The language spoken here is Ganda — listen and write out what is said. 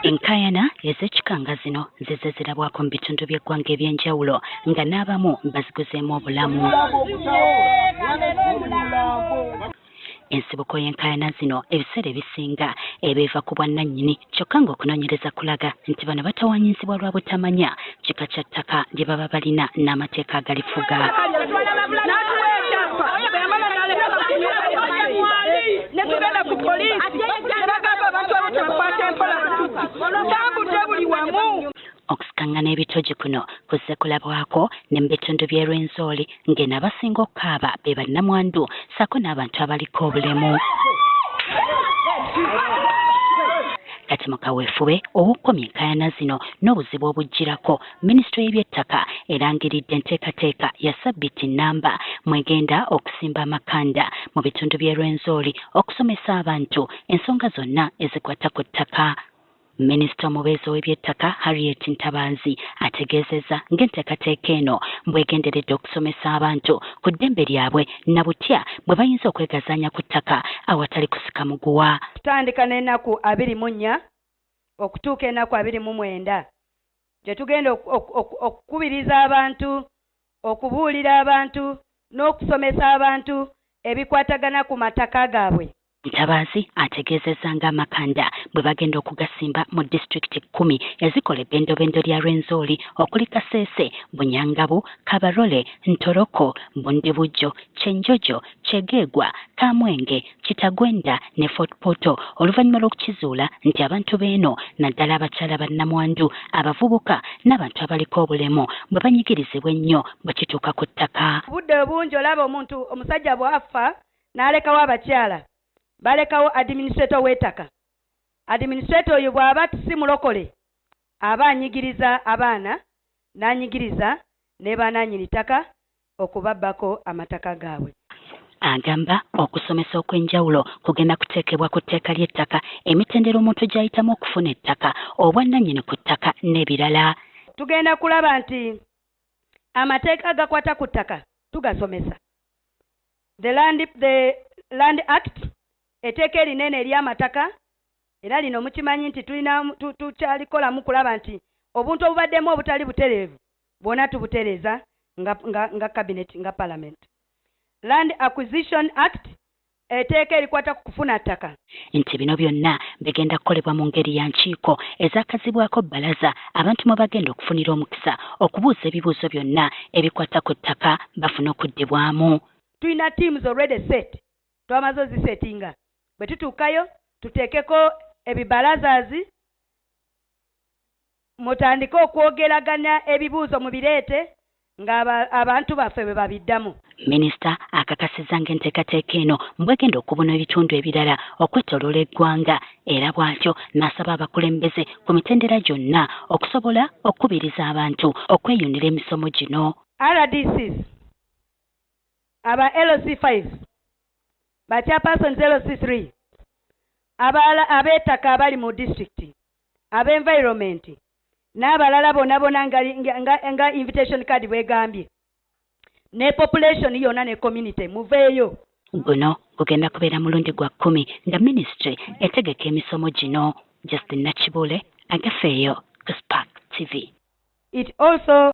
Enkayana ez'ekikanga zino zize zirabwako mu bitundu by'eggwanga eby'enjawulo nga n'abamu baziguzeemu obulamu. Ensibuko y'enkayana zino ebiseera ebisinga ebiva ku bwannannyini kyokka ng'okunoonyereza kulaga nti bano batawaanyizibwa lwa butamanya kika kya ttaka lye baba balina n'amateeka agalifuga. Okusikangana ebitogi kuno kuzze kulabwako ne mu bitundu by'e Rwenzori ng'eno abasinga okukaaba be bannamwandu ssaako n'abantu abaliko obulemu. Kati mu kaweefube ow'okkomya enkayana zino n'obuzibu obujjirako, minisitule y'eby'ettaka erangiridde enteekateeka ya ssabbiiti nnamba mwegenda okusimba amakanda mu bitundu by'e Rwenzori okusomesa abantu ensonga zonna ezikwata ku ttaka. Minisita omubeezi w'eby'ettaka Harriet Ntabanzi ategeezezza ng'enteekateeka eno bwegenderedde okusomesa abantu ku ddembe lyabwe na butya bwe bayinza okwegazaanya ku ttaka awatali kusika muguwa. Tutandika n'ennaku 24 okutuuka ennaku 29 gye tugenda okukubiriza abantu, okubuulira abantu n'okusomesa abantu ebikwatagana ku mataka gaabwe. Ntabazi ategeezezza ng'amakanda bwe bagenda okugasimba mu disitulikiti 10 ezikola ebbendobendo lya Rwenzori okuli Kasese, Bunyangabu, Kabarole, Ntoroko, Bundibujjo, Kyenjojo, Kyegeegwa, Kamwenge, Kitagwenda ne Fort Portal oluvannyuma lw'okukizuula nti abantu b'eno naddala abakyala bannamwandu, abavubuka n'abantu abaliko obulemu bwe banyigirizibwa ennyo bwe kituuka ku ttaka. Obudde obungi olaba omusajja bw'afa n'alekawo abakyala. Balekawo administrator w'ettaka. Administrator oyo bw'aba si mulokole aba anyigiriza abaana n'anyigiriza ne bannannyini ttaka okubabbako amataka gaabwe. Agamba okusomesa okw'enjawulo kugenda kuteekebwa ku tteeka ly'ettaka, emitendera omuntu gy'ayitamu okufuna ettaka, obwannannyini ku ttaka n'ebirala. Tugenda kulaba nti amateeka agakwata ku ttaka tugasomesa. The Land Act etteeka erinene ery'amataka era lino mukimanyi nti tukyalikolamu kulaba nti obuntu obubaddemu obutali butereevu bwonna tubutereeza nga cabinet nga parliament. Land Acquisition Act etteeka erikwata ku kufuna ttaka. Nti bino byonna bigenda kukolebwa mu ngeri ya nkiiko ezaakazibwako bbalaza abantu mwe bagenda okufunira omukisa okubuuza ebibuuzo byonna ebikwata ku ttaka bafune okuddibwamu. Tulina teams already set. Twamaze ozisetinga. Bwe tutuukayo tuteekeko ebibalazazi mutandike okwogeraganya ebibuuzo mu bireete ng'abantu baffe bwe babiddamu. Minisita akakasizza ng'enteekateeka eno mbwegenda okubona ebitundu ebirala okwetooloola eggwanga era bw'atyo n'asaba abakulembeze ku mitendera gyonna okusobola okukubiriza abantu okweyunira emisomo gino. RDCs aba LC5 ba chairpersons LC3 abettaka abali mu district ab'environment n'abalala bonna nga invitation card bwegambye ne population yonna ne community muveeyo. Guno gugenda kubeera mulundi gwa 10 nga ministry etegeka emisomo gino. Justin Nakibule agafeeyo ku Spark TV. It also